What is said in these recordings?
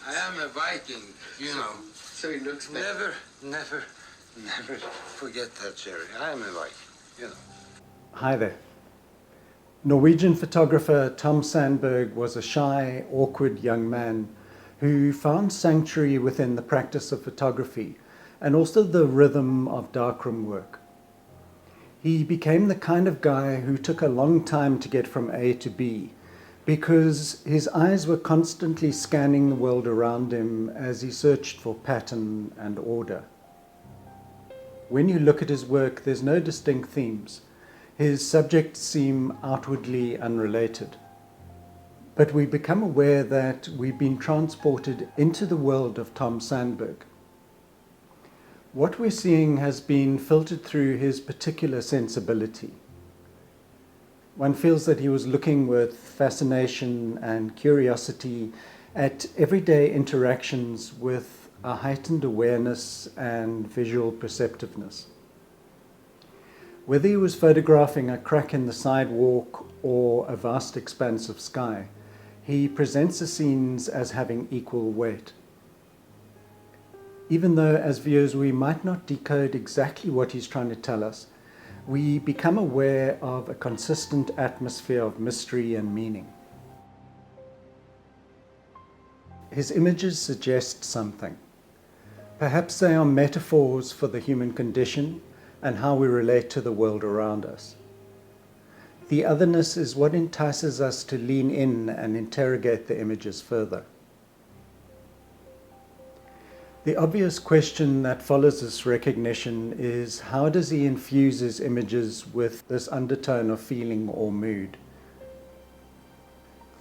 I am a Viking, you know. So he looks back. Never forget that, Jerry. I am a Viking, you know. Hi there. Norwegian photographer Tom Sandberg was a shy, awkward young man who found sanctuary within the practice of photography and also the rhythm of darkroom work. He became the kind of guy who took a long time to get from A to B because his eyes were constantly scanning the world around him as he searched for pattern and order. When you look at his work, there's no distinct themes. His subjects seem outwardly unrelated. But we become aware that we've been transported into the world of Tom Sandberg. What we're seeing has been filtered through his particular sensibility. One feels that he was looking with fascination and curiosity at everyday interactions with a heightened awareness and visual perceptiveness. Whether he was photographing a crack in the sidewalk or a vast expanse of sky, he presents the scenes as having equal weight. Even though, as viewers, we might not decode exactly what he's trying to tell us, we become aware of a consistent atmosphere of mystery and meaning. His images suggest something. Perhaps they are metaphors for the human condition and how we relate to the world around us. The otherness is what entices us to lean in and interrogate the images further. The obvious question that follows this recognition is, how does he infuse his images with this undertone of feeling or mood?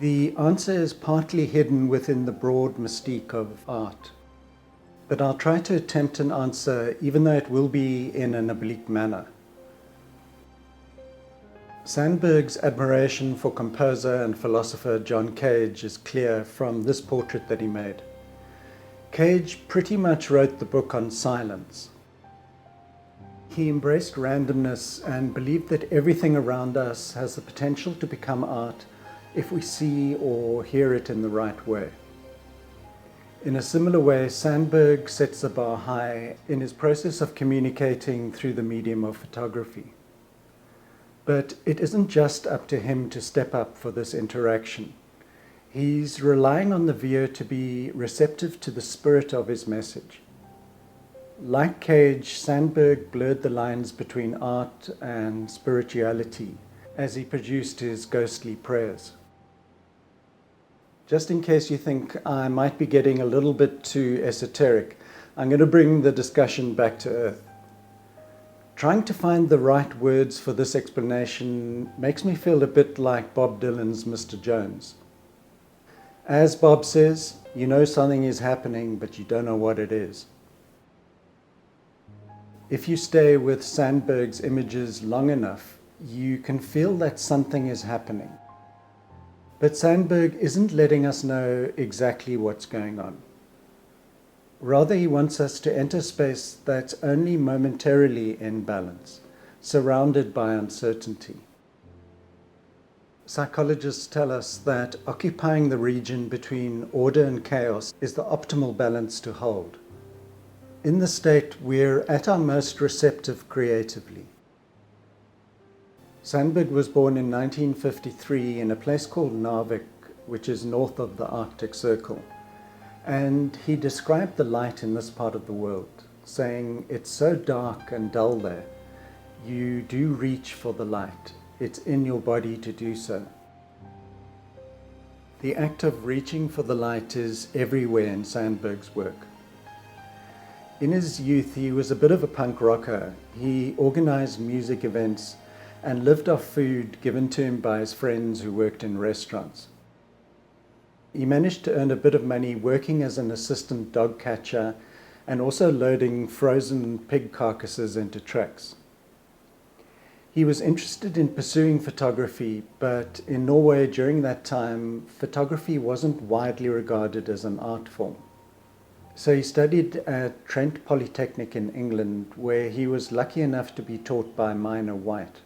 The answer is partly hidden within the broad mystique of art. But I'll try to attempt an answer, even though it will be in an oblique manner. Sandberg's admiration for composer and philosopher John Cage is clear from this portrait that he made. Cage pretty much wrote the book on silence. He embraced randomness and believed that everything around us has the potential to become art if we see or hear it in the right way. In a similar way, Sandberg sets the bar high in his process of communicating through the medium of photography. But it isn't just up to him to step up for this interaction. He's relying on the viewer to be receptive to the spirit of his message. Like Cage, Sandberg blurred the lines between art and spirituality as he produced his ghostly prayers. Just in case you think I might be getting a little bit too esoteric, I'm going to bring the discussion back to earth. Trying to find the right words for this explanation makes me feel a bit like Bob Dylan's Mr. Jones. As Bob says, you know something is happening, but you don't know what it is. If you stay with Sandberg's images long enough, you can feel that something is happening. But Sandberg isn't letting us know exactly what's going on. Rather, he wants us to enter space that's only momentarily in balance, surrounded by uncertainty. Psychologists tell us that occupying the region between order and chaos is the optimal balance to hold. In this state, we're at our most receptive creatively. Sandberg was born in 1953 in a place called Narvik, which is north of the Arctic Circle. And he described the light in this part of the world, saying, "It's so dark and dull there. You do reach for the light. It's in your body to do so." The act of reaching for the light is everywhere in Sandberg's work. In his youth, he was a bit of a punk rocker. He organized music events and lived off food given to him by his friends who worked in restaurants. He managed to earn a bit of money working as an assistant dog catcher and also loading frozen pig carcasses into trucks. He was interested in pursuing photography, but in Norway during that time, photography wasn't widely regarded as an art form. So he studied at Trent Polytechnic in England, where he was lucky enough to be taught by Minor White.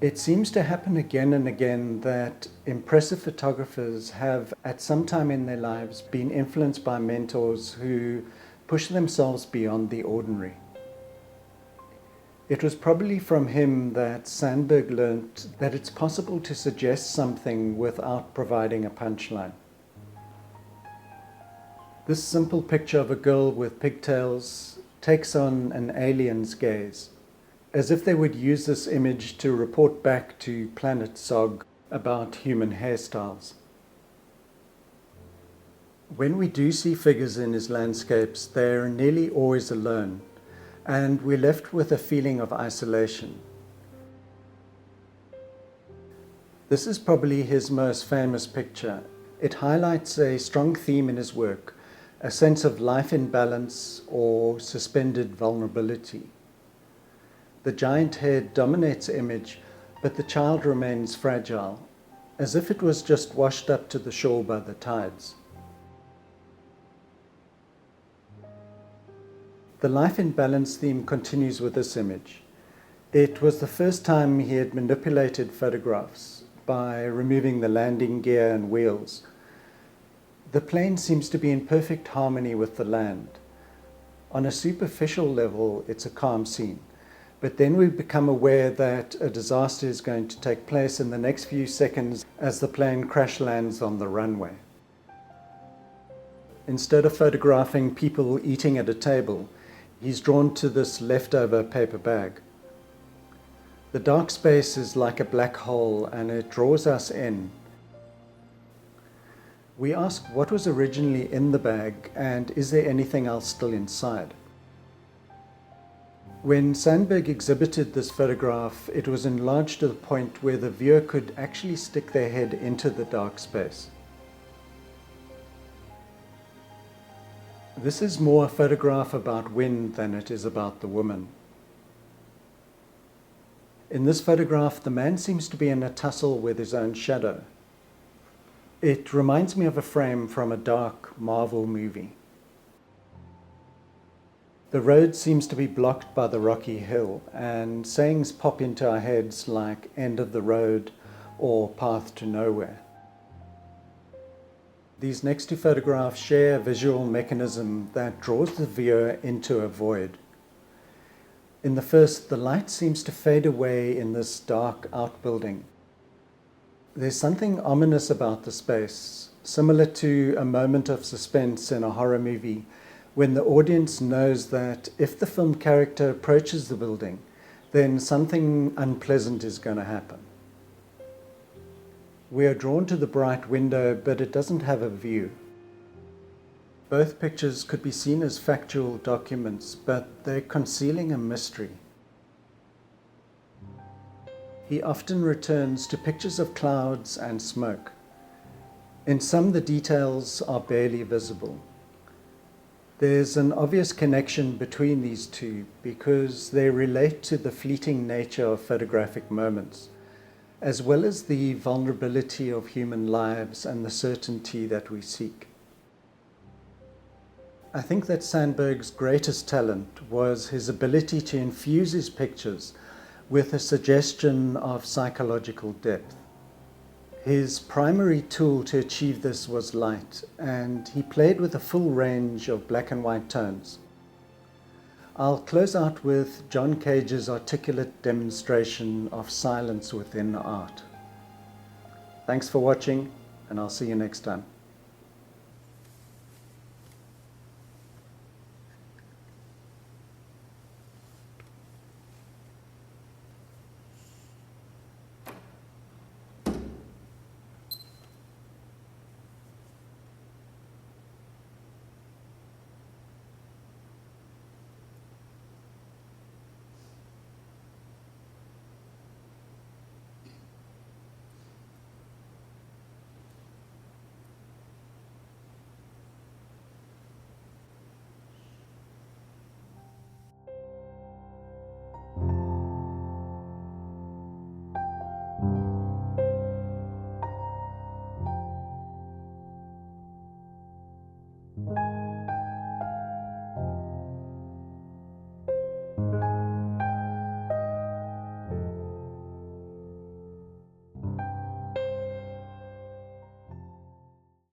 It seems to happen again and again that impressive photographers have, at some time in their lives, been influenced by mentors who push themselves beyond the ordinary. It was probably from him that Sandberg learnt that it's possible to suggest something without providing a punchline. This simple picture of a girl with pigtails takes on an alien's gaze, as if they would use this image to report back to planet Zog about human hairstyles. When we do see figures in his landscapes, they're nearly always alone, and we're left with a feeling of isolation. This is probably his most famous picture. It highlights a strong theme in his work, a sense of life in balance or suspended vulnerability. The giant head dominates the image, but the child remains fragile, as if it was just washed up to the shore by the tides. The life in balance theme continues with this image. It was the first time he had manipulated photographs by removing the landing gear and wheels. The plane seems to be in perfect harmony with the land. On a superficial level, it's a calm scene. But then we become aware that a disaster is going to take place in the next few seconds as the plane crash lands on the runway. Instead of photographing people eating at a table, he's drawn to this leftover paper bag. The dark space is like a black hole and it draws us in. We ask what was originally in the bag and is there anything else still inside? When Sandberg exhibited this photograph, it was enlarged to the point where the viewer could actually stick their head into the dark space. This is more a photograph about wind than it is about the woman. In this photograph, the man seems to be in a tussle with his own shadow. It reminds me of a frame from a dark Marvel movie. The road seems to be blocked by the rocky hill, and sayings pop into our heads like end of the road or path to nowhere. These next two photographs share a visual mechanism that draws the viewer into a void. In the first, the light seems to fade away in this dark outbuilding. There's something ominous about the space, similar to a moment of suspense in a horror movie when the audience knows that if the film character approaches the building, then something unpleasant is going to happen. We are drawn to the bright window, but it doesn't have a view. Both pictures could be seen as factual documents, but they're concealing a mystery. He often returns to pictures of clouds and smoke. In some, the details are barely visible. There's an obvious connection between these two because they relate to the fleeting nature of photographic moments, as well as the vulnerability of human lives and the certainty that we seek. I think that Sandberg's greatest talent was his ability to infuse his pictures with a suggestion of psychological depth. His primary tool to achieve this was light, and he played with a full range of black and white tones. I'll close out with John Cage's articulate demonstration of silence within art. Thanks for watching, and I'll see you next time.